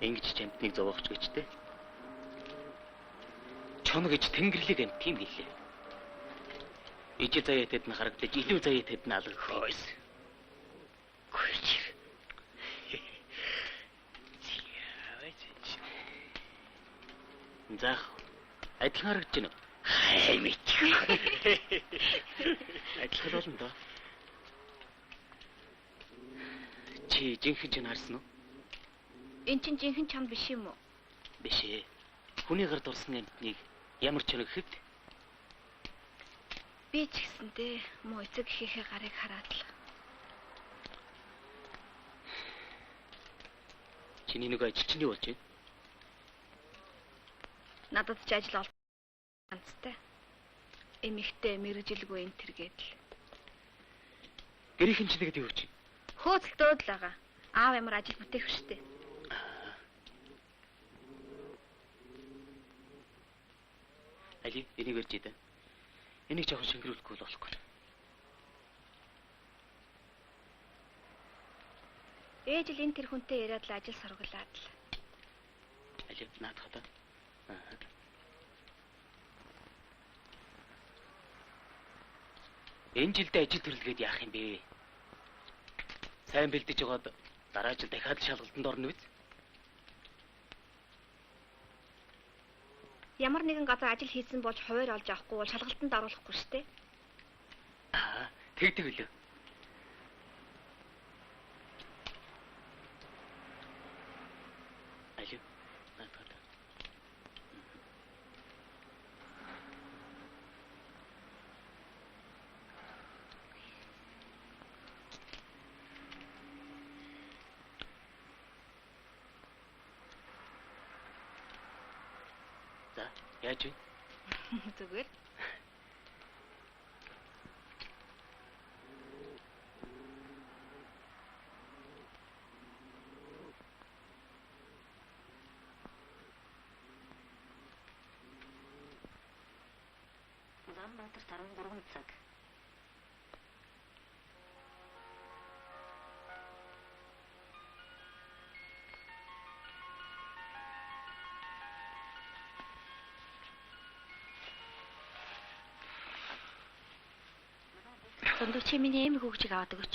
Ингэж амтныг зовоохч гэжтэй. Чоно гэж тэнгэрлэг амт тийм гэлээ. Ижил заяатад нь харагдаж илүү заяатад нь алгах хойс. Гүйч. Заах. Адилхан харагдаж байна уу? Хай мэд. Адилхан болно доо. Чи жинхэнэ ч харсан уу? Энд чинь жинхэнэ чам биш юм уу? Биш ээ. Хүний гард орсон амтныг ямар ч өнөг хэд? Би ч гэсэнтэй муу эцэг ихийнхээ гарыг хараад л. Чиний нэг ажил чинь юу болж байна? Надад ч ажил ганцтай. Эмэгтэй мэрэгжилгүй энэ тэргээд л. Гэрийнхэн ч нэгэд юу гэж? Хөөцөлтөөд л байгаа. Аав ямар ажил бүтээх штэ. Али, энийг өрж идэ. Энийг жоохон шингэрүүлэхгүй л болохгүй. Ээж л энэ тэр хүнтэй яриад л ажил сургалаад л. Али, наадах та. Энэ жилдээ ажил төрлөгээд яах юм бэ? Сайн бэлдэж байгаад дараа жил дахиад шалгалтанд орно биз? Ямар нэгэн газар ажил хийсэн болж хуваар олж авахгүй бол шалгалтанд оруулахгүй шүү дээ. Тэгдэг үлээ. Али, наадах та. Яаж вэ? Зүгээр. Улаанбаатар 13 цаг. Сондоо чи миний эм хөвгчийг аваад өгөөч.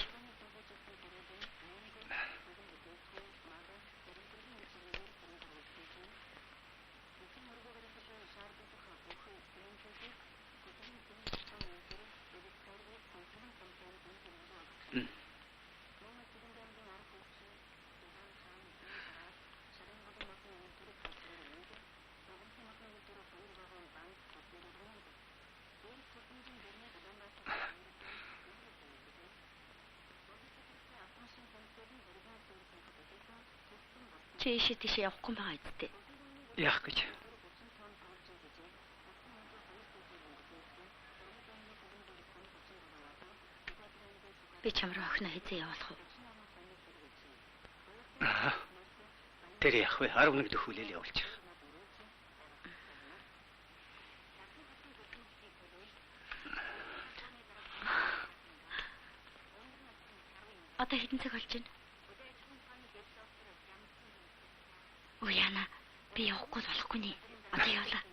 Чи ийшээ тийшээ явахгүй байгаа үстэй. Яах гэж? Би чамруу охиноо хэзээ явуулах вэ? Тэр яах вэ? 11 дэх хүлээл явуулчих. Одоо хэдэн цаг болж байна? Уяна, Би явахгүй болохгүй нэ. Одоо явлаа.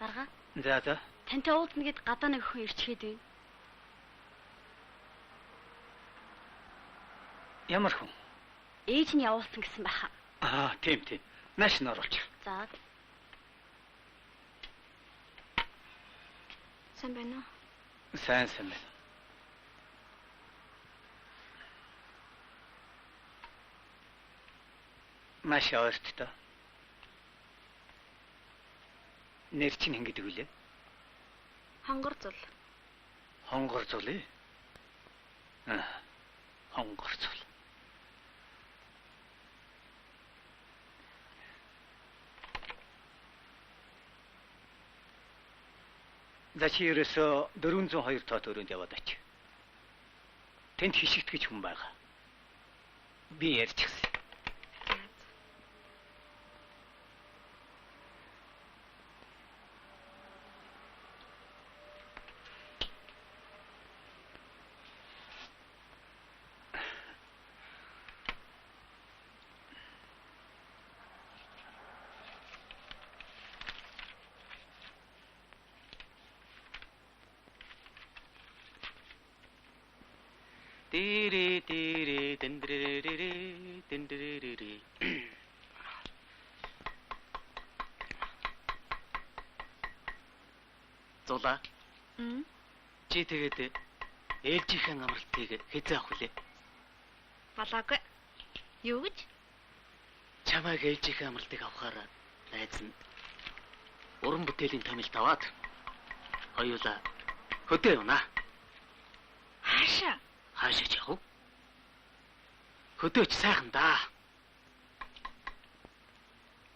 Дарга. За. Тантай уулзна гэд гадаа нэг хүн ирчгээд байна. Ямар хүн? Ээж нь явуулсан гэсэн байхаа. Тийм. Маш нь оруулж. За. Сайн байна уу? Сайн байна. Маш ойрттой. Нэр чинь хэн гэдэг үлээ? Хонгор зул. Хонгор зул ээ? Хонгор зул. За чи ерөөсөө 402 тоо төрөнд яваад ач. Тэнд хишигтгэж хүн байгаа. Би ярьчихсан. Тири дэндэрэрэри. Зула. Чи тэгээд ээлжийнхэн амралтыг хэзээ авах вүлээ? Балаагүй. Юу гэж? Чамайг ээлжийнхэн амралтыг авахаар найз нь уран бүтээлийн томилд аваад хоёулаа хөдөө явна. Хаашаа? Хаашаа ч явах? Хөдөөч сайхан да.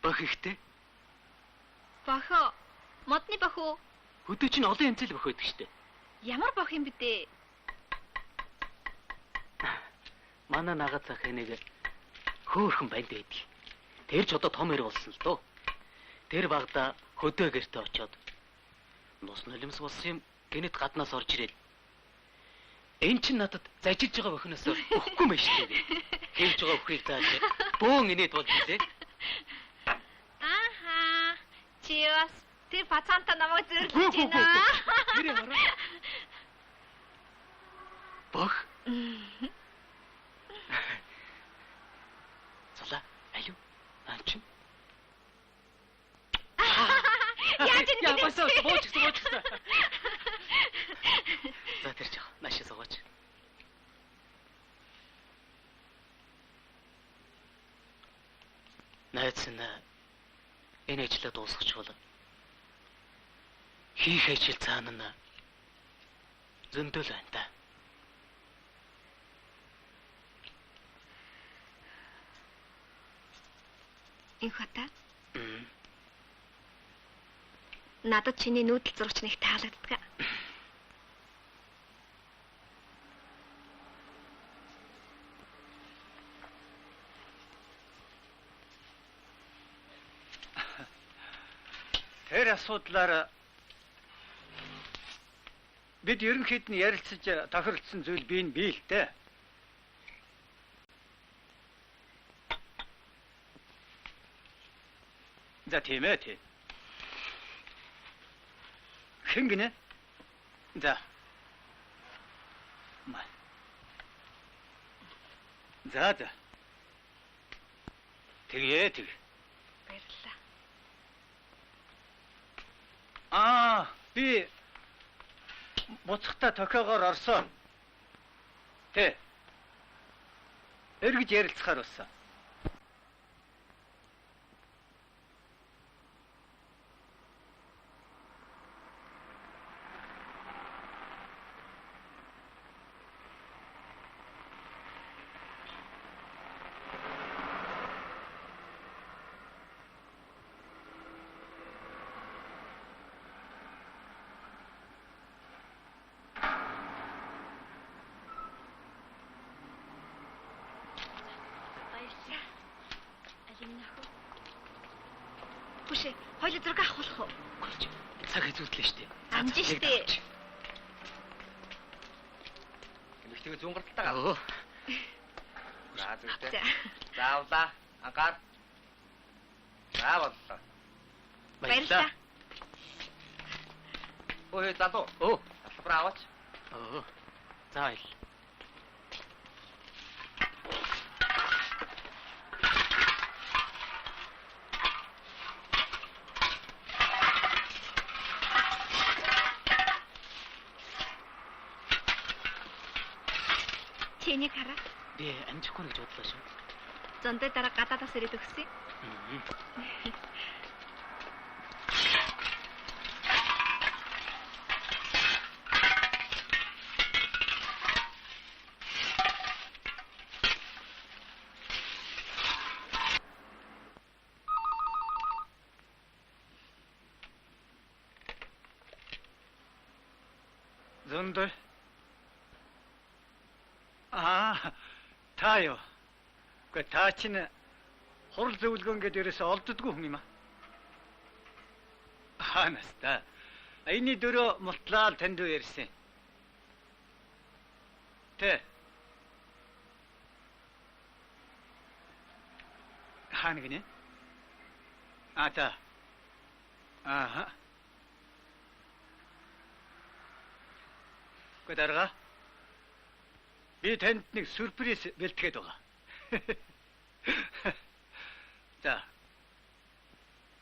Бах ихтэй. Бахо. Модны бахо. Хөдөө чинь олон янзэл бах байдаг штэ. Ямар бах юм бэ дээ? Манай нагаад захын нэг хөөхөн банд байдаг. Тэр ч одоо том эр болсон л доо. Тэр багада хөдөө гэртээ очоод нус нулимс болсон юм гинэт гаднаас орж ирээд энэ чинь надад зажиж байгаа бохноос өгөхгүй мэн шүү дээ. Хэвж байгаа өхийг зааж бөөн инээд бол билээ. Ааха. Чи бас тэр пацанта намайг зөвлөж байна. Тэр ямар бох. Зула, аюу. Анчин. Яаж ингэ? Я басаа боочсон. За тэр жоо, наашаа суугач. Найз нь энэ ажлаа дуусгах бол хийх ажил цаана нь зөндөл байна та. Инхата. Надад чиний нүүдэл зурагч нэг таалагддаг. Тэр асуудлаар бид ерөнхийд нь ярилцаж тохиролцсон зүйл бий л дээ. За тийм ээ. Хэн гинэ? За. За. Тэгээ. Баярлалаа. Би буцахта тохиогоор орсон. Эргэж ярилцахаар болсон. Хүшээ, хоёул зураг авах болох уу? Гүрч. Цаг хэзүүлтлээ штэ. Амжин штэ. Эмэгтэйг зүүн гарталтаа гав. Оо. За зүгтээ. За. Заавлаа. Ангаар. За боллоо. Баярлалаа. Ой, залуу. Оо. Салбар аваач. Оо. За ил. Чиний хараа. Би амжихгүй гэж бодлоо шүү. Зондой дараа гадаадаас ирээд өгсөн. Зөндөр. Таё. Гэхдээ та чинь хурал зөвлгөөн гэдэг ерөөсөө олддгүй хүн юм аа. Ханаста. Эний дөрөө мултлал танд ярьсан. Тэ. Хаана гинэ? Та. Аха. Гэрга. Би танд нэг сюрприз бэлтгээд байгаа. За.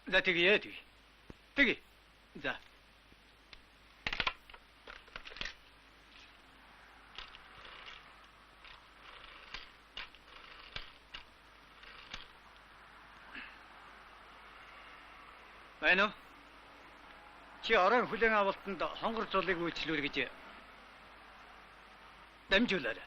За тэгээ. Тэгээ. За. Байна уу? Чи орон хүлэн авалтанд хонгор цолыг үйлчлүүр гэж дамжуулаарай.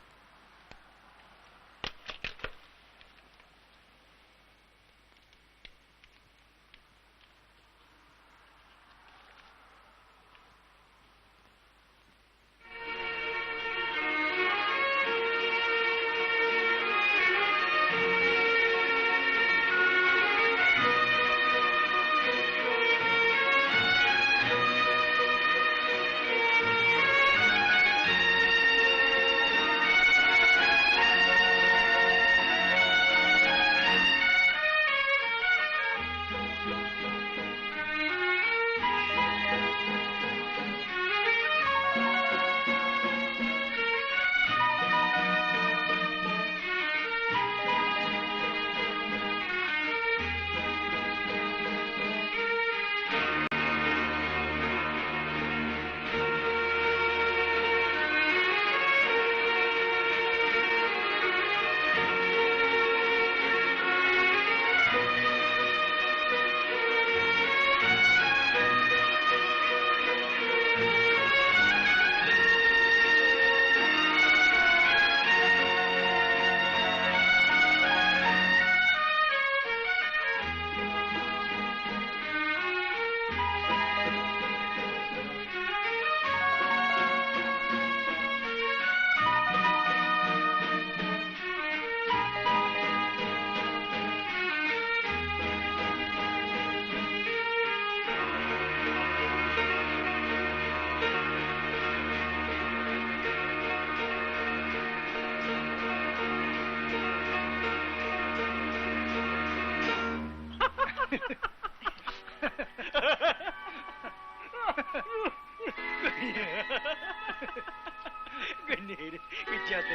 Гэнээр ичээд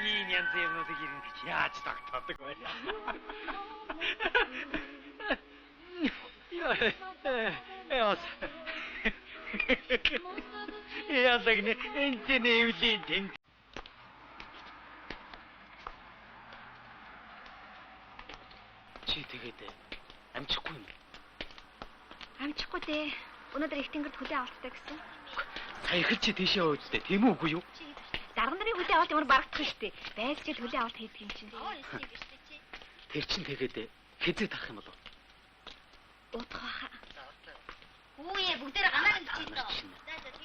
ийм янз юмнуудыг яаж тогтоодог вэ? Яас. Яасагны энэний эвлийн тэн. Чи тэгээд амжихгүй юм. Амжихгүй дээ. Өнөөдөр их тэнгэрд хүлээ авалттай гэсэн. Сая ихэл чи тийшээ өөжтэй тийм үү үгүй юу? Дарга нарын хүлээ авалт ямар барагдах штеп. Байг чи хүлээ авалт хийдэг юм чинь. Тэр чин тэгээд хизээ тарах юм болов. Утах баха. Үе бүгдээрээ ганаар нь чийдээ.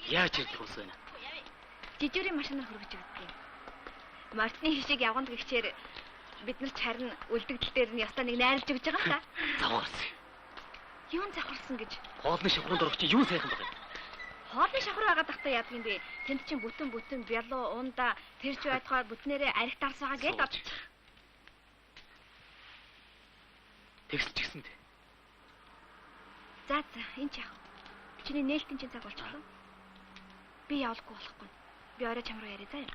Яаж ирдэг ус байна? Жижигрийн машинаар хөргөж өгдөг юм. Мартны хишиг явганд гихчээр бид нар ч харин үлдэгдэл дээр нь ястаа нэг найрлж өгч байгаа юм да. Завхарсан. Юун завхарсан гэж? Хоолны шавхранд орох чи юу сайхан баг юм. Хоолны шавхар байгаа дахтаа яадаг юм бэ? Тэнд чинь бүтэн бялуу унда тэрч байтугаар бүтнээрээ арх дарс байгаа гэдэг. Тэгсч гисэн дээ. За энэ ч яах вэ? Чиний нээлтийн чинь цаг болчихлоо. Би явуулахгүй болохгүй. Би орой чам руу яриа заа.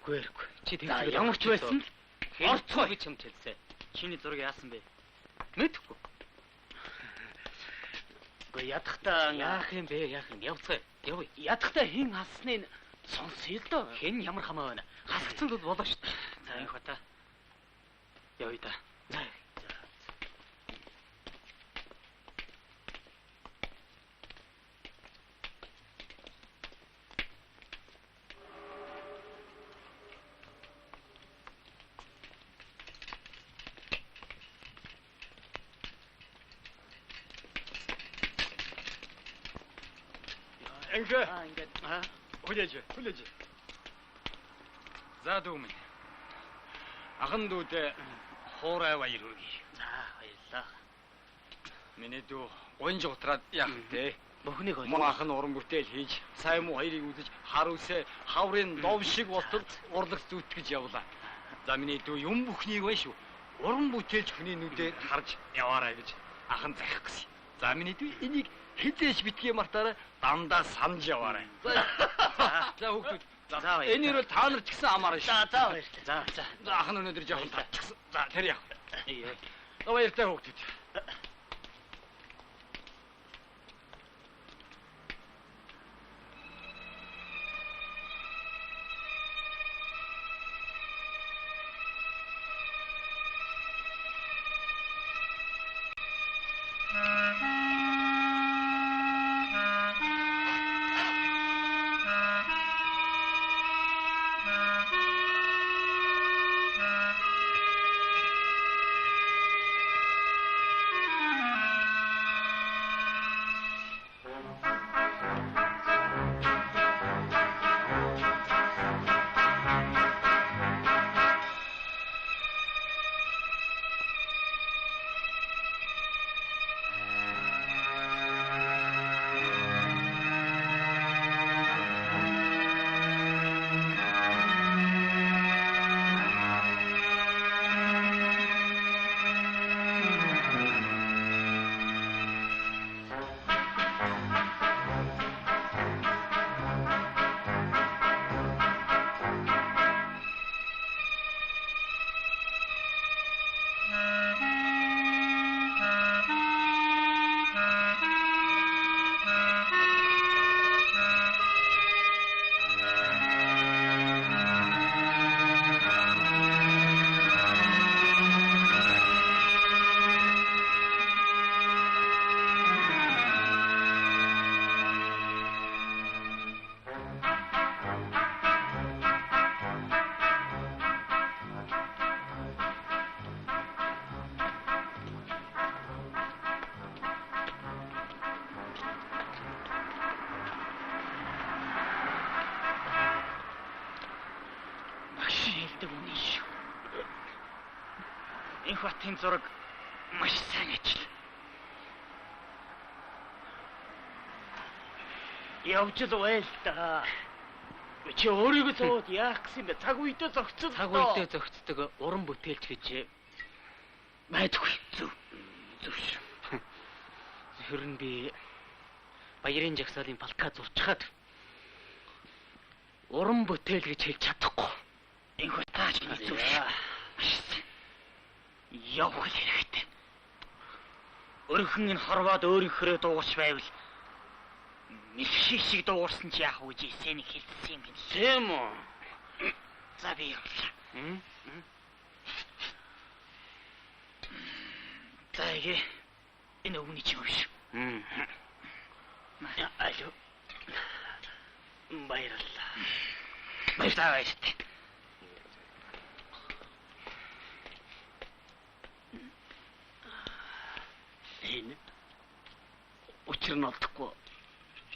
Хэрэггүй. Чи тэгвэл ямар ч байсан орцгоо гэж юм хэлсэн. Чиний зураг яасан бэ? Мэдхгүй. Гэхдээ ядахтаа Яах юм бэ? Явцгаа. Явъя. ядахтаа хэн хасныг сонсъё л доо. Хэн ямар хамаа байна? Хасгацсан л болоо шүү дээ. За энэ хата. Явъя да. За. Ингээд хүлээж. За дүү минь. Ахан дүүд хуурай баяр хүргэе. За баярлаа. Миний дүү гонж утраад яах вэ? Бүхнийг Мөн ах нь уран бүтээл хийж, сайн муу хоёрыг үзэж, хар үсээ хаврын дов шиг болтол урлаг зүтгэж явлаа. За миний дүү юм бүхнийг байна шүү. Уран бүтээлч хүний нүдээр харж яваарай гэж ахан захих гэсэн. За миний дүү энийг хизээш битгий мартаараа дандаа санаж яваарай. За хүүхдүүд. За энэ бол та нар ч гэсэн амаарай шүү. За баярлалаа. За ах нь өнөөдөр жоохон татчихсан. За тэр яах вэ? Баяртай хүүхдүүд. Энх батын зураг маш сайн ажил. Явж л байл та. Чи өөрийгөө зовоод яах гэсэн бэ? Цаг үедээ зөгцсөн. Цаг үедээ зөгцдөг уран бүтээлч гэж байдаггүй. Зөв. Хэрэн би баярын жагсаалын балка зурчхаад уран бүтээл гэж хэлж чадахгүй. Энх батаач зөв. Явах хэрэгтэй. Өрхөн энэ хорвоод өөрийнхөө дуугарч байвал мэлхий шиг дуугарсан чи яах вэ? Сэнийг хэлсэн юм гин. Тийм үү? За би явлаа. За энэ өвний чи биш. Алло. Баярлалаа. Баярлалаа. Энэ учир нь олдохгүй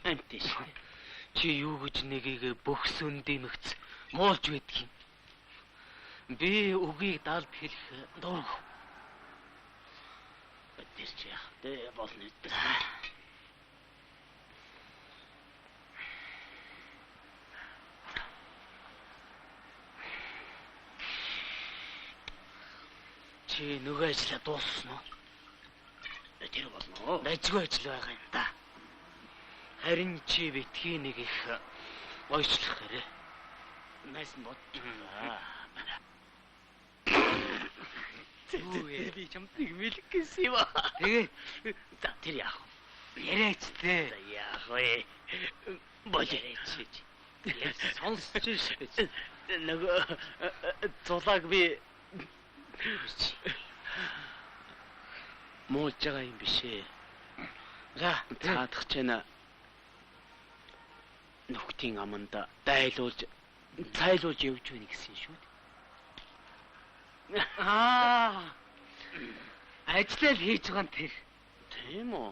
амтэж. Чи юу гэж нэгийг бөхсөн дэмэгц муулж байдгийг. Би үгийг даалд хэлэх дург. Бэтэрч яах вэ болно үү? Чи нөгөө ажлаа дууссан уу? Тэр болно. Найзгүй ажил байгаа юм да. Харин чи битгий нэг их ойчлох хэрэг. Найс нь бодлоо. Би чамтыг мэлэх гэсэн юм аа. Тэгээ. За тэр яах вэ? Яриач тээ. За яах вэ? Болооч. Сонсож шээ. Нөгөө зулааг би муулж байгаа юм биш ээ. За таадах ч байна. Нүхтийн аманда дайлуулж цайлуулж явж байна гэсэн шүү дээ. Ажлаа л хийж байгаа нь тэр. Тийм үү?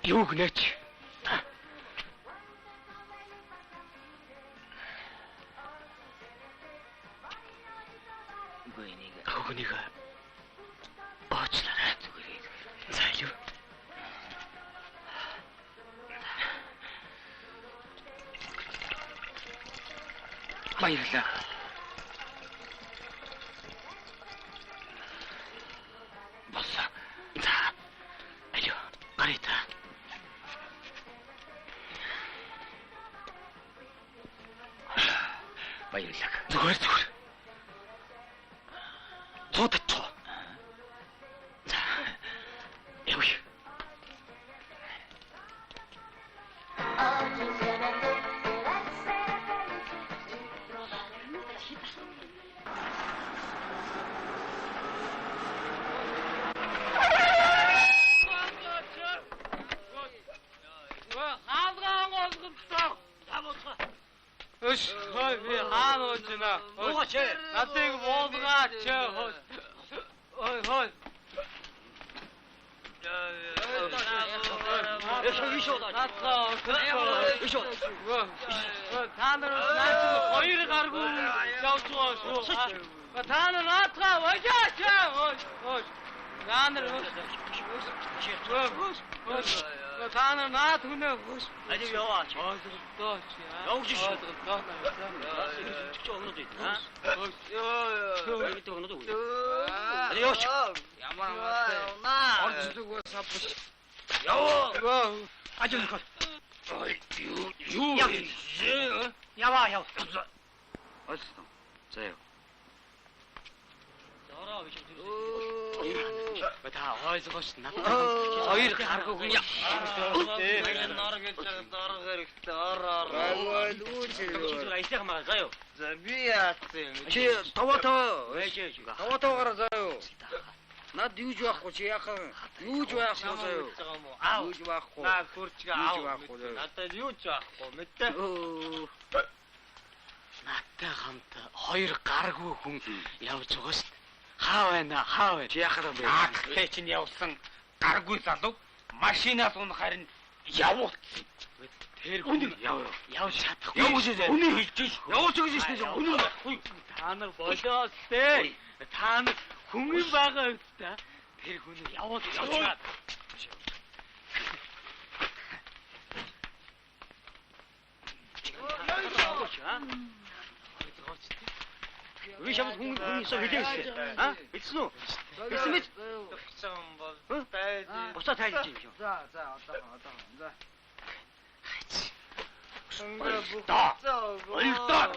Юу гэнэч? Гүнийг боочлаарай зүгээр. Зайлуу. Баярлалаа. Босса. За. Алло. Гарита. Баярлалаа. Зүгээр. Цуудч. За. Явъя. Өш, би хаана болж байна? Уугач. Надыг буулгаач. Хой. Та нар хоёр гаргүй явж байгаа шүү. Та нар наатгаа вajaaч. Та нар та нар наат хүнээ хөш. Алив яваач. Ойлголтооч. Явж шүү. Чи өгнөд үү? Ёо. Бид өгнөд үү? Алив яваач. Ямар оржлогоо сапч. Яа. Ажил кол. Ой, юу. Яваа. Ойлсон. За яа. Зараа биш. Бата ойлгооч надад хоёр гаргүй хүн яа. Нор гэж дор хэрэгтэй. Ор. Зүгээр айсах заяа. За би яатсан. Чи таваа. Таваа заяа. Над юуж байхгүй чи яхан. Юуж байхгүй заяа. Юуж байхгүй. Наа хурцгаа аав. Надад юуж байхгүй мэдээ. Надтай хамт хоёр гаргүй хүн явж байгаа шүү. Хаа байна? Чи яхаар бэ? Тэ чинь явсан гаргүй залуу машинаас унах харин явуулсан. Тэр Үнэн яв. явж чадахгүй. Явж ээ. Үнэн хэлж ш. Явж гэж штэ. Үнэн. Та нар болоос те. Та нар хүн юм байгаа үстэ. Тэр хүн яваад яваад. Үгүй шамс хүн өсөө хэлээвэ. Аа? Хэлсэн үү? Хэлсэн мэт. Бусаа тайлж юм шүү. За одоо. За. Ойлдоо.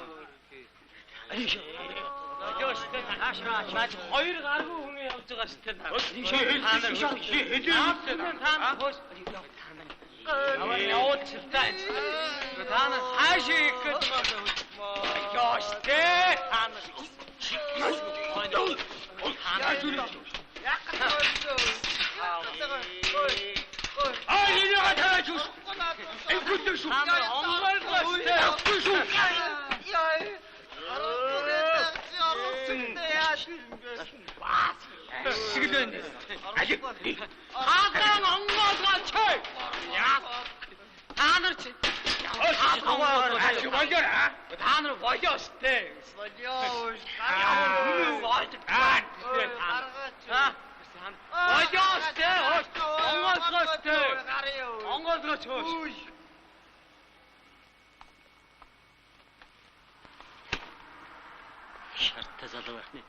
Ayş. Ёш тэ таашраач хоёр гаргүй хүн явж байгаа шүү дээ. Та нар хөөс. Яваад чилтаа. Та нар хааш их гэж байна. Ёш тэ. Та нар. Хаан онгоолгоо чой. Яа. Та нар чи. Та нар болоо штэ. Болоо. Болоо штэ. Онгоолгоо штэ. Онгоолгоо чой. Шартаа залуу байна.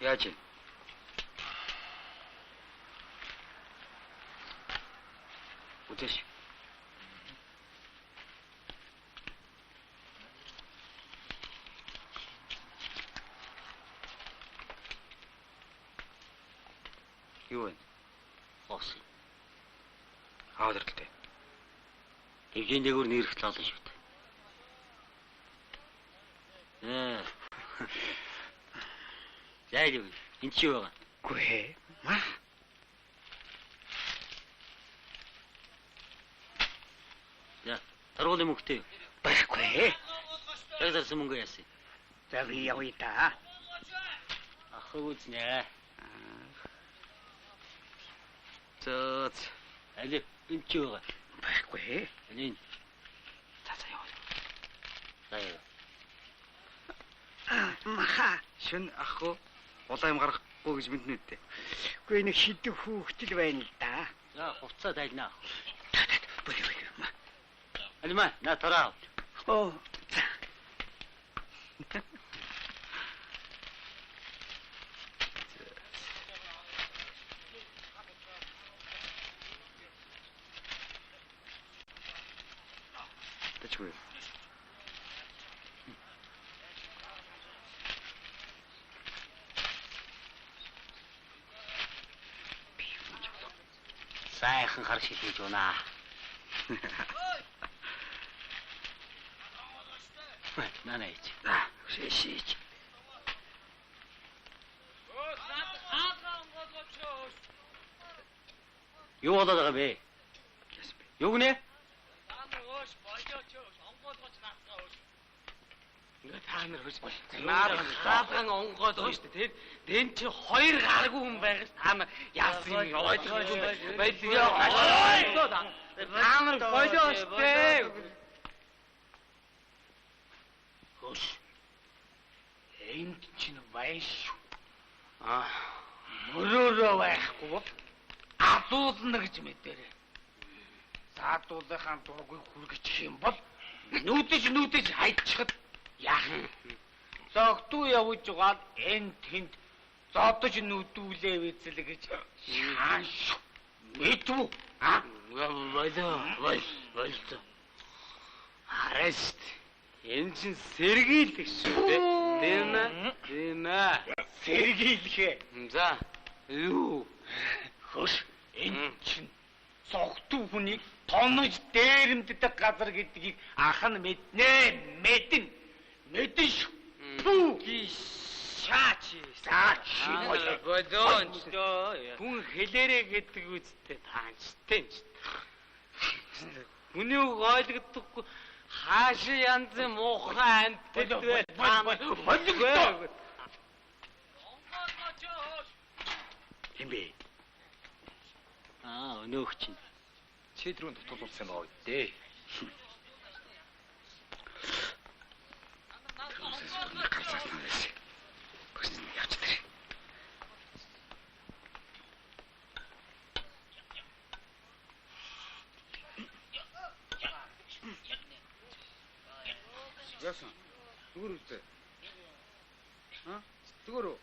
Яаж вэ? Үтэш. Юу вэ? Хос. Аадэртэй. Эгийн дээгүүр нэрх лаална шүү дээ. Зайг энэ чи байгаа. Гүй. Маа. За, таргуулын мөнгөтэй. Байхгүй. Яг зарсан мөнгө яасан. За би явъя та. Ах үзнэ. Зөөц. Али энэ чи байгаа. Байхгүй. Энэ. За яваа. За яа. Маха. Шүн ахгүй. Улаан юм гарахгүй гэж мэднэ үү? Үгүй нэг шидэх хүүхдэл байна л да. За, хувцас тайлнаа. Бүлээ. Алима, на тараа. Оо. Тэчгүй. Сайхан хар шилжиж байна. Нанайч. Шишиж. Юу болоод байгаа бэ? Юу гинэ? Та нар хөөс. Наар хаалган онгоод байна шүү дээ. Дэн чи хоёр гаргүй хүн байгаас та нар яасан юм ойлгоогүй байлаа. Та нар болоо шүү дээ. Хөөс. Энд чинь байна шүү. Мөрөөрөө байхгүй бол адуулна гэж мэдэрээ. Заадуулынхаа дургүй хүргэж юм бол нүүдэж хайчихад яах вэ? Зогтуу явж угаад энэ тэнд зодож нүдүүлээ вэзэл гэж хаан шүү. Мэдвүү? Болоо. Арест. Энэ чинь сэргийлэх шүү дээ. Тийм ээ. Сэргийлэхээ. За. Юу? Хөш. Энэ чинь зогтуу хүнийг тонож дээрэмддэг газар гэдгийг анх нь мэднэ. Мэдэн шүү. Бүү. Шаач. Болоо. Хүн хэлээрэ гэдэг үстэй таанчтай. Хүний үг ойлгодоггүй хааш янз муухай амтд вэ? Ойлгохгүй. Юм бэ? Өнөөх чинь. Чи түрүүн дутуулсан байгаа үү? Яасан? Зүгээр үстэй. Зүгээр үү?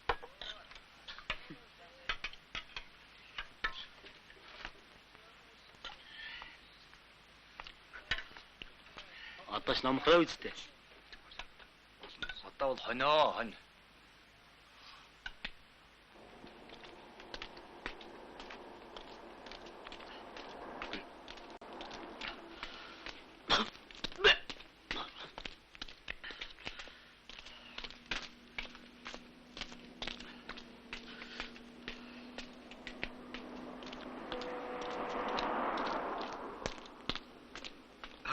Одоо ч номхоо үстэй. Одоо бол хонь.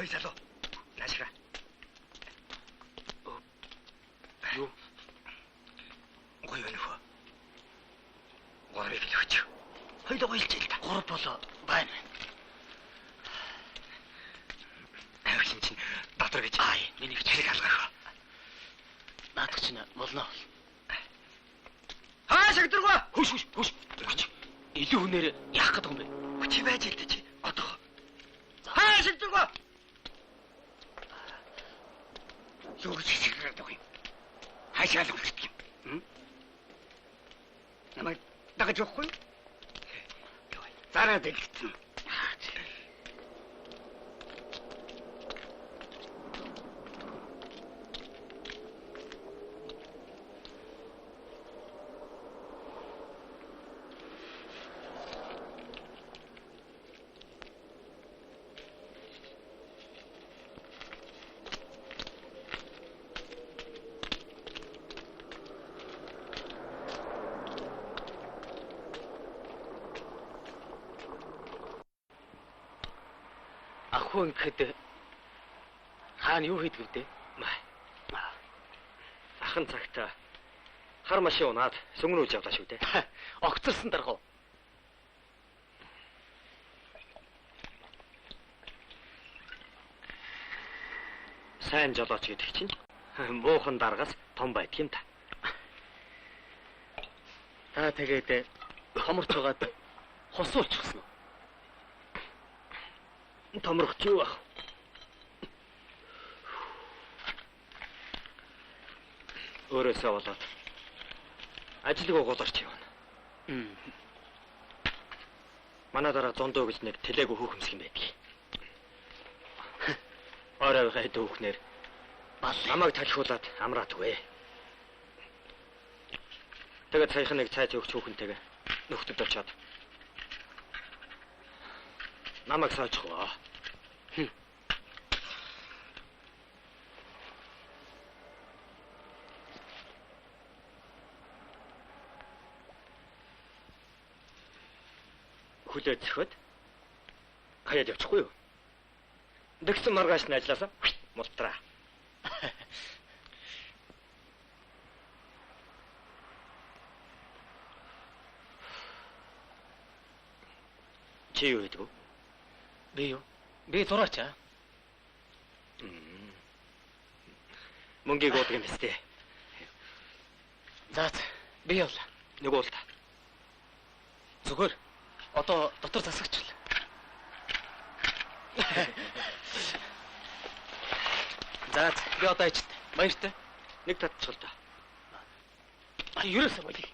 Хой залуу. Наашгаа. Юу? Гой өнөхөө. Горыг л өч. Хоёул гойлж л та. Гур болоо байна. Хин чин дотор гэж. Миний хэрэг алгаах. Наадах чинь болно. Шагдургоо. Хүш. Илүү хүнээр яах гэдэг юм бэ? Хүчи байж л чи. Одоо. Шагдургоо. Юу гэж хэлээд байгаа юм? Хашаал үлдэх юм. Намайг дагаж явахгүй юу? Зараад илгэсэн. Ахуу ингэхэд хаана юу хийдэг вэ? Ахын цагт хар машин унаад сүнгнүүлж явлаа шүү дээ. Огцорсон дарга. Сайн жолооч гэдэг чинь муухан даргаас том байдаг юм та. Тэгээд хоморч байгаад хосуулчихсан уу? Томрох ч юу ах. Өөрөөсөө болоод ажлыг угууларч явна. Манай дараа зондоо гэж нэг телег хөөхөмсг юм байдаг. Орой гайд хөөхнэр намайг талхиулаад амраадгүй. Тэгээд саяхан нэг цайз өгч хөөхөнтэйгээ нөхдөд очоод намайг саачихваа. Хүлээд зөхөд хаяад явчихгүй юу? Дэгсэн маргааш нь ажилласаа мултраа. Чи юу гэдэг вэ? Би юу? Би зураач аа. Мөнгийг уудаг юм тест. За би явлаа. Нэг уул та. Зүгээр. Одоо дотор засагчлаа. За би одоо ичт. Баяртай. Нэг татчихвал та. Ерөөсөө болий.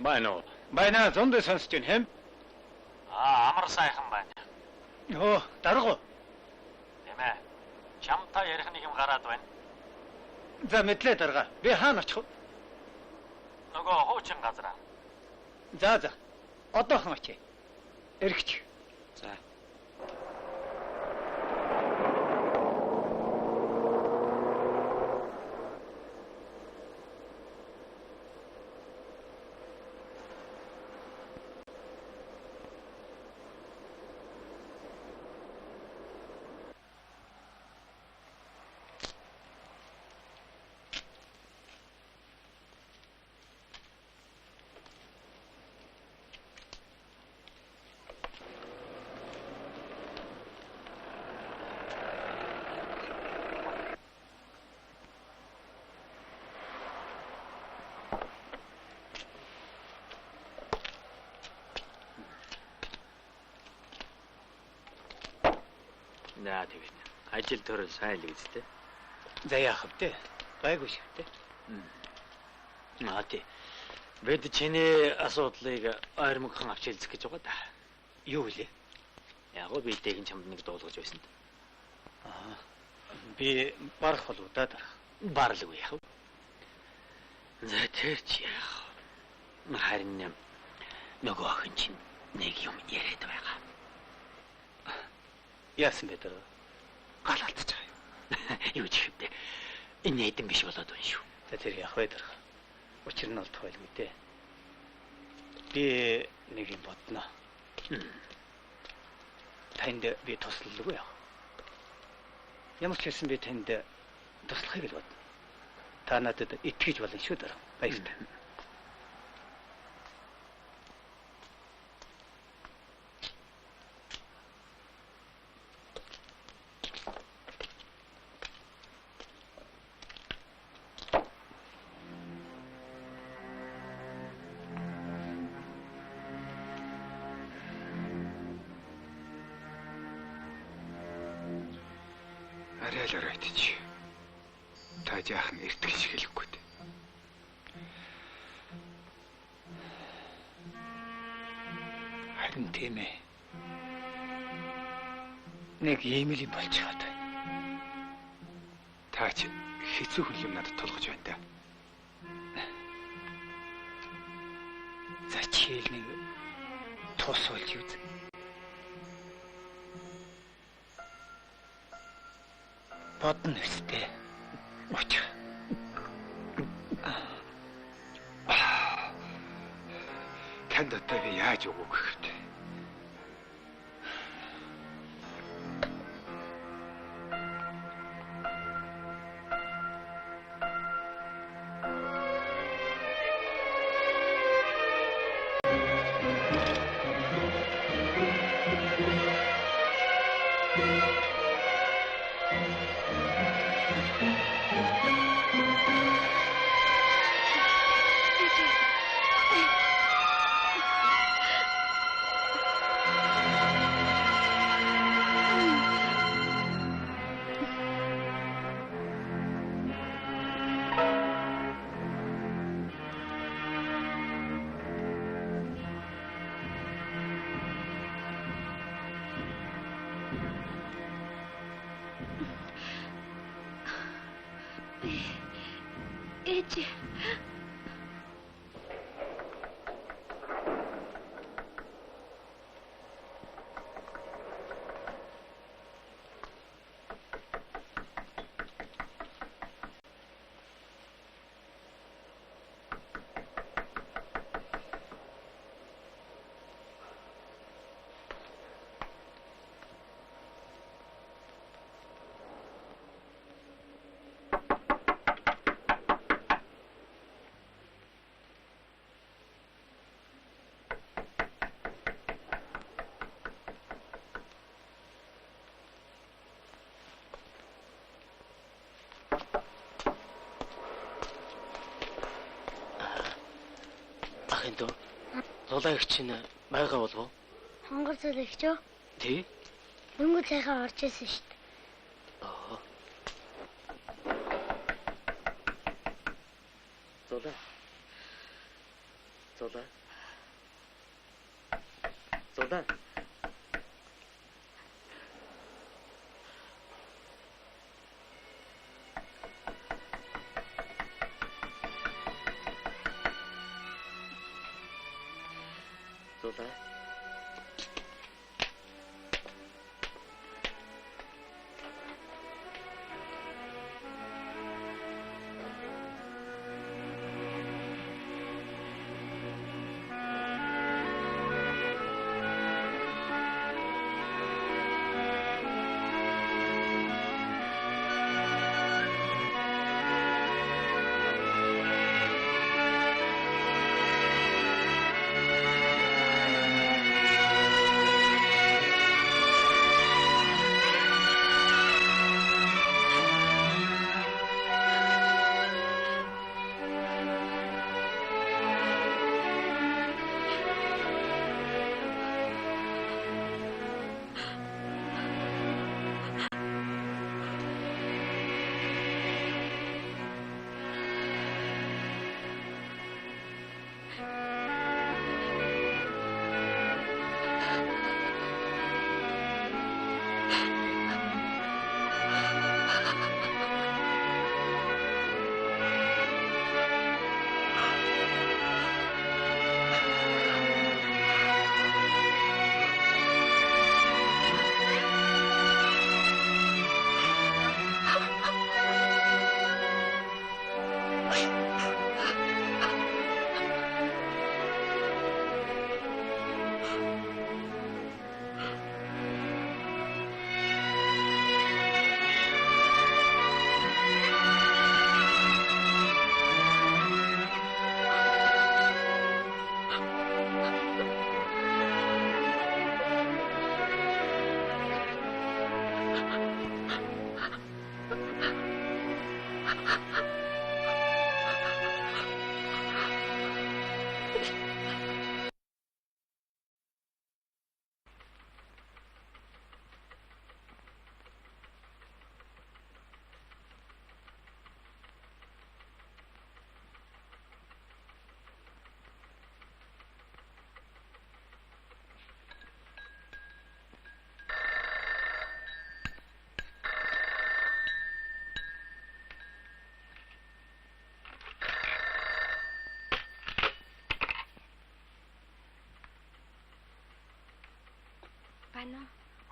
Байна уу? Байна зөндөө сонсож байна хэм. Амар сайхан байна. Оо, дарга. Тийм ээ. Чамтай ярих нэг юм гараад байна. За мэдлээ дарга. Би хаана очих вэ? Нөгөө хуучин газараа. За. Одоохон очие. Эргэж. За. Наа тэгвэл ажил төрөл сайн л үстэй. За яах вэ? Гайгүй шивтэй. Тий. Бид чиний асуудлыг ойрмогхон авч хэлцэх гэж байгаа да. Юу вэ? Яг гоо би дээгэн чамд нэг дуулгаж байсан. Би барах болов да дарга. Барлаг яах вэ? За тэр чи яах вэ? Харин нөгөө охин чинь нэг юм яриад байгаа. Яасан бэ дарга? Гал алдчих байгаа юу? Юу ч хэвдэ. Энэ эдэн биш болоод байна шүү. За тэр яах вэ дарга? Учир нь олдох байлгүй дээ. Би нэг юм бодно. Танд би туслалгүй яах. Ямар ч хэлсэн би танд туслахыг л бодно. Та надад итгэж болно шүү дарга. Баярлалаа. Арай идэж. Та жаахан эртгэж хэлэхгүй дээ. Харин тийм ээ. Нэг ийм л юм болж байгаа даа. Таач хэцүү хүн юм надад тулгаж байна да. За чийл нэг тус болж үз. Бодно өстэй. Учир. Танд одоо би яаж өгөө гэхэд. Ээж. Ахын дөө. Зулаагч нь байгаа болов уу? Хонгор зөөлөгчөө. Тий. Дөнгөж цайхаа орж исэн шүү дээ. Аа. Зулаа. Зулаа. Зулаа. Зулаа.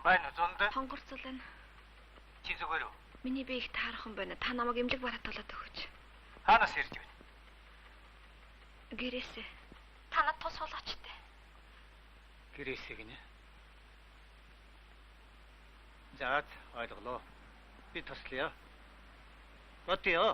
Байна зундаа. Хонгорцолно. Чи зүгээр үү? Миний би их таархан байна. Та намайг эмнэлэг бараатуулаад өгөөч. Хаанаас ирж байна? Гэрээсээ. Танад тус суулгачтай. Гэрээсээ гинэ. За ойлголоо. Би туслая. Готё.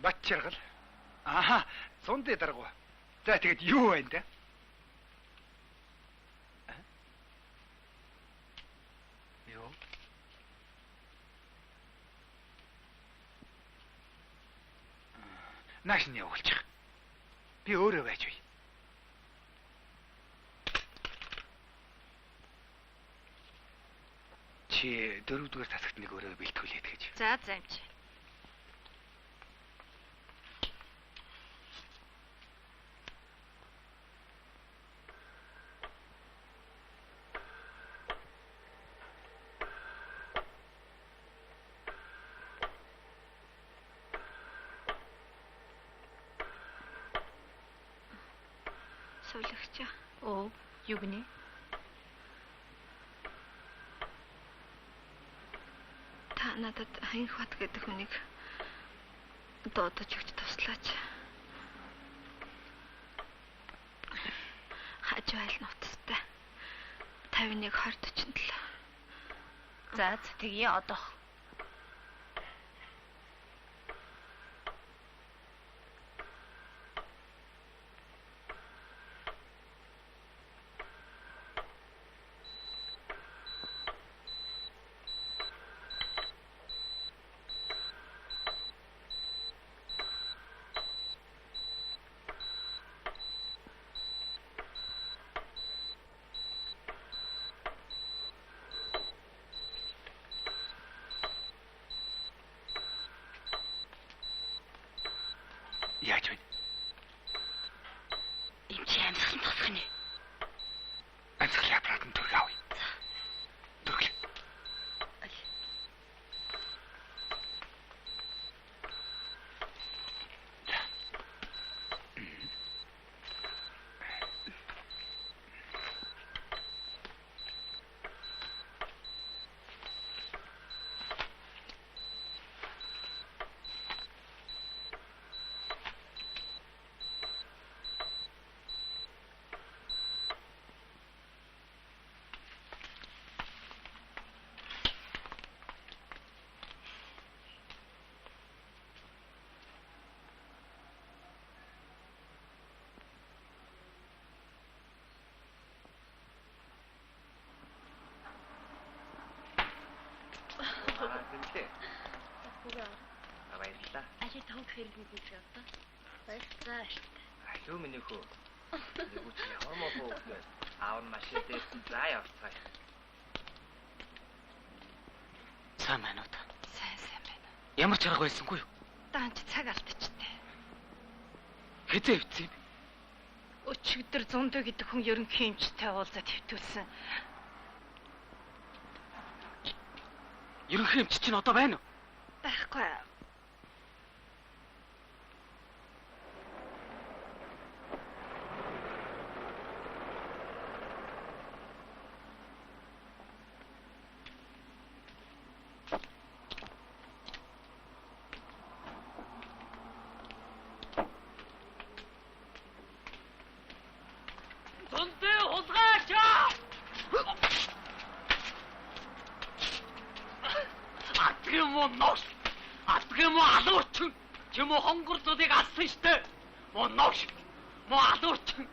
Батчаргал. Ааха, зундээ даргуу. За тэгэд юу байна те? Юу? Нааш нь явуулчих. Би өөрөө байж бай. Чи 4-р тасагт нэг өрөө бэлтгүүлээд гэж. За замч. Суулгачаа. Оо, юу гинэ? Та надад Хаян хат гэдэг хүнийг дуудаж өгч туслаач. Хажуу айл нутастай. 51-20-47. За, тэгье одоо. Яаж вэ? Эм чи амьсгалан тосох нэ. Амьсгалын аппаратанд төрөг авъя. Төрөглөө. Тэнтэй. Баярлалаа. Ажи тавх хэрэг үгүй одоо. Баярлалаа. Юу миний хөө. Нэг үчи ямаа хөө. Аав нь машин дээрсэн заа явцгаая. Сайн байна уу та? Сайн байна. Ямар ч арга байсангүй юу? Даанч цаг алдчихжээ. Хэзээ өвцөв? Өчигдөр Зундөө гэдэг хүн ерөнхий эмчтэй уулзаад хэвтүүлсэн. Ерөнхий эмч чинь одоо байна уу? Байхгүй. Зундөө хулгаач! Атгэмөө ногш! Атгэмөө алуурчин! Чи мө хонгорцуудыг алсан штэ! Мө ногш! Мө алуурчин!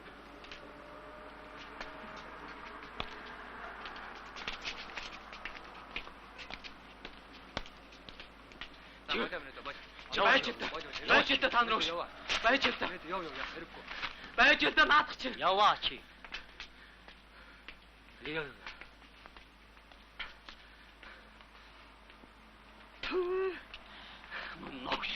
Байж та та нар өгш. Байж та. Яв хэрэггүй. Байж та наадах чи. Яваа чи. Яа. Ногш.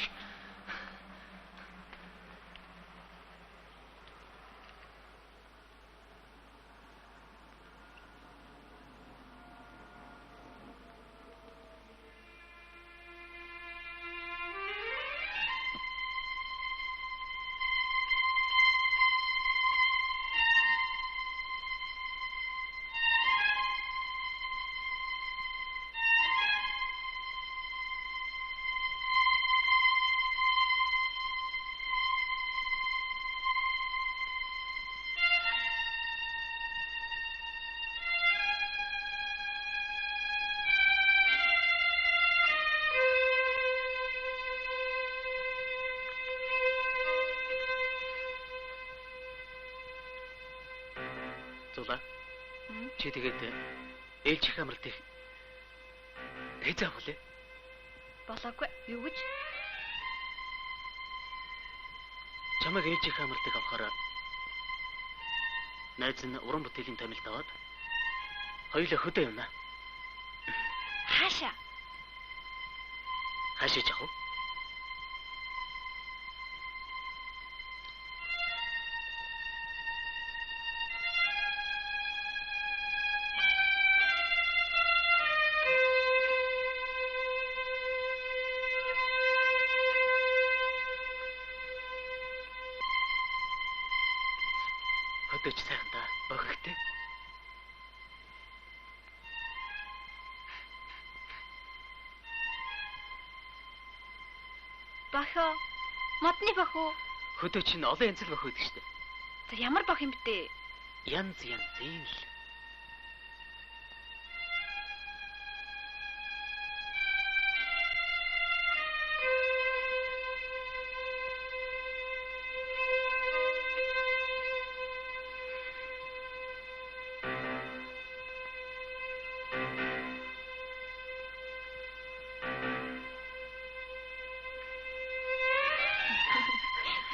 Зулаа. Чи тэгээд ээлжих амралтыг хэзээ авах вэ? Болоогүй. Юу гэж? Чамайг ээлжих амралтыг авахаараа найз нь уран бүтээлийн томилд аваад хоёулаа хөдөө явна. Хаашаа? Хаашаа яах вэ? Хөдөөч сайхан да. Бохигтэй. Бохоо. Модны бохоо. Хөдөөч нь олон янз л бохиод штэ. За ямар бох юм бэ? Янз янзын л.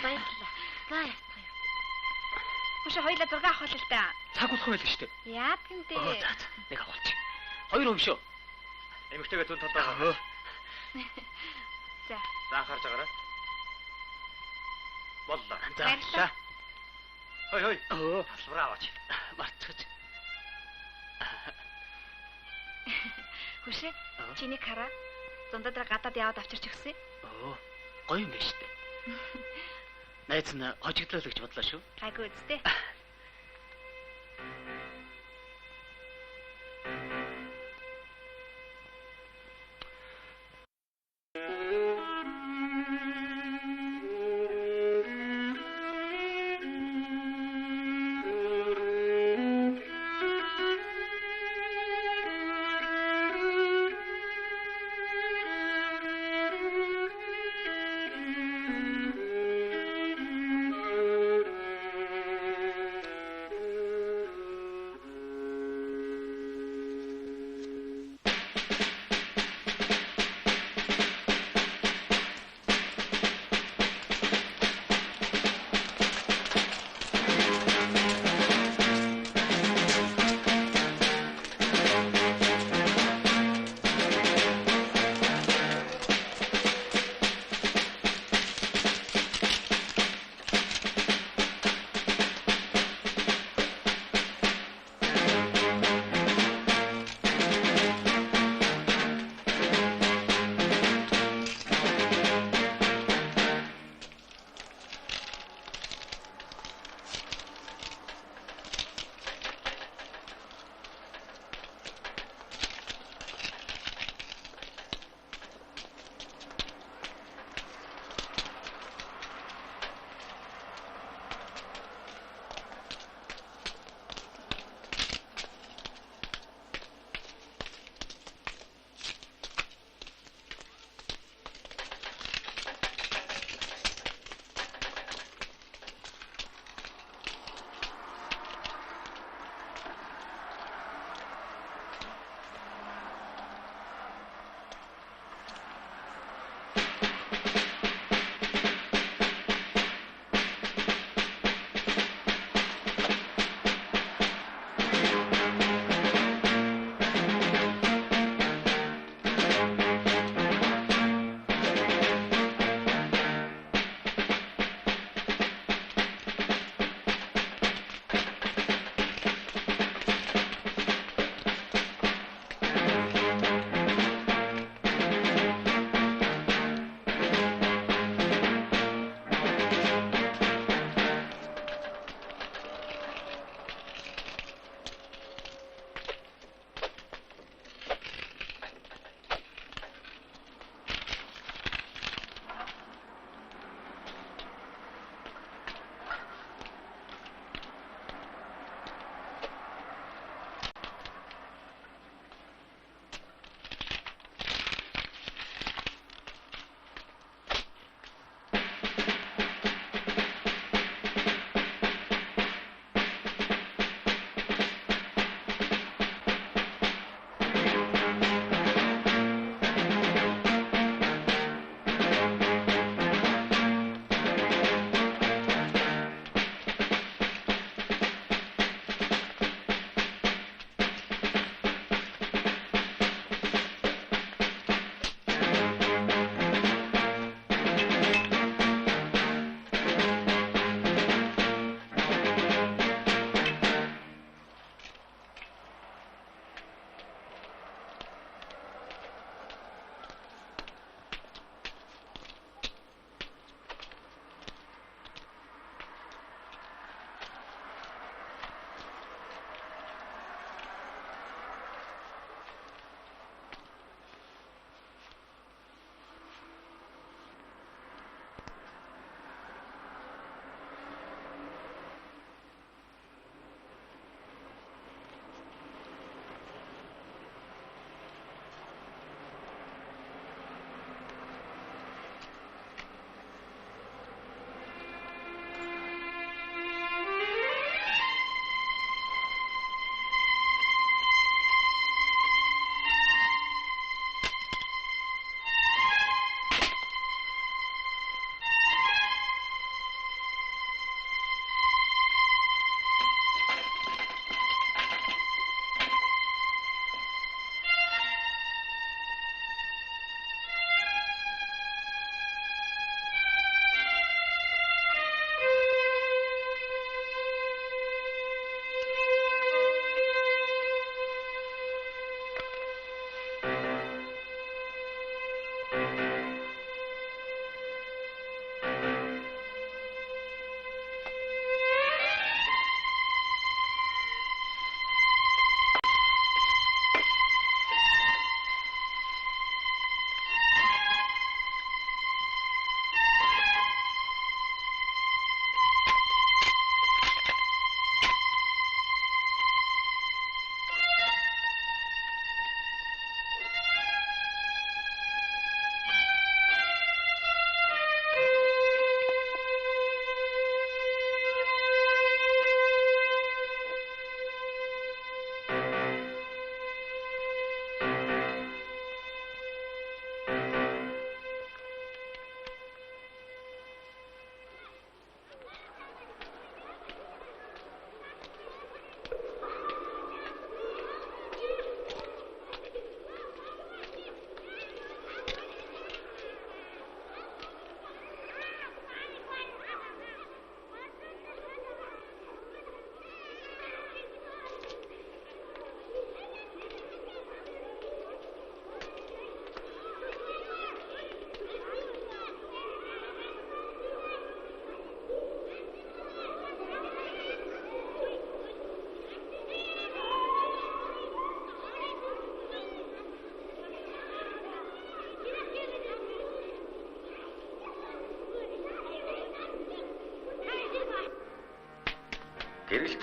Баярлалаа. За яцгаая. Хөшөө хоёлаа 6 авах л та. Цаг болох байл штэ. Яад гэнтэй. За нэг авалч. 2 өв шүү. Эмэгтэйгээ түн толгой. За. За анхаарч байгаарай. Боллоо. Баярлалаа. Хой. Өө, Салбараа аваач. марцгаж. Хөшөө чиний хараа. Зундаа гадаад яваад авчирч өгсөн. Өө, гоё юм байна штэ. Найз нь хожигдлоо л гэж бодлоо шүү. Гайгүй үстэй.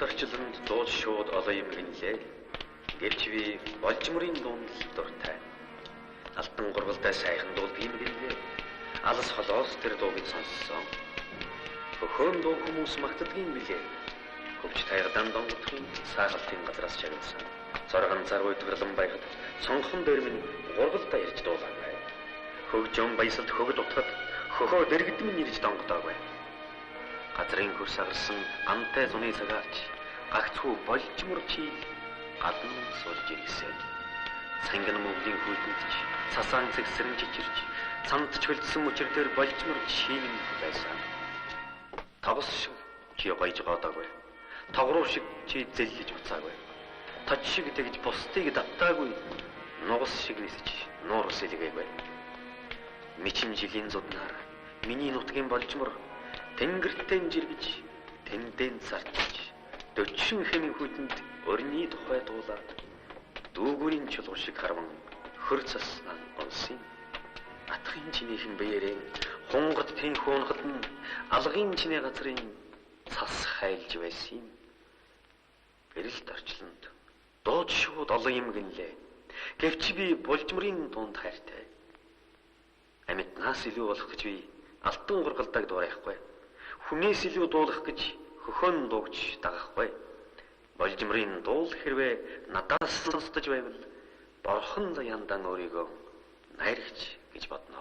орчлонд дууд шууд олон юм гинлээ. Гэвч би болжмрын дунд л дуртай. Алтан гурвалтай сайхан дуулд юм гинлээ. Алс холоос тэр дууг сонссон. Өхөн дуу хүмүүс магтдгийн билээ. Хөвч тайгадан донготхон саагалтын газраас чагнасан. Зоргон зарвуу төрлөн байхад цонхон дээр минь гурвалтай ирж дуулаа бай. Хөгжөн баясалд хөгд утгад хөхөө дэргэдэм нэрж донгодог бай. Газрын хөрс агарсан амтай зуны цагаач гагцхүү болжмор чийл гадна суулж иргсэн. Цанган мөвлийн хүйтэнч цасаан зэгсрэн чичирч цамд чөлдсөн мөчр дээр болжмор чийлэн байсан. Тавс шиг чи баяж гоодаггүй. Тогруу шиг чи зэллэж буцаагүй. Точ шиг тэгж бусдыг давтаагүй. Нугас шиг нисэж нуур сэлгээгүй. Мичим жилийн зуднаар миний нутгийн болжмор тэнгэртэн жиргэж тэндэн цартж 40 хэмийн хүйтэнд өрний тухай дуулаад дүүгүрийн чулуу шиг харван хөр цаснаа онсын атхын чинийхэн биеэрээ хунгад тэн хуунхад нь алгын чиний газрын цас хайлж байсан юм. Гэрэлт орчлонд дууд шууд олон юм гинлээ. Гэвч би болжмрын дунд хайртай. Амьтнаас илүү болох гэж би алтан гургалдаг дуурайхгүй. Хүнээс илүү дуулах гэж хөхөн дуугч дагахгүй. Болжмрын дуул хэрвээ надаас сонсдож байвал борхон яндан өөрийгөө найрагч гэж бодно.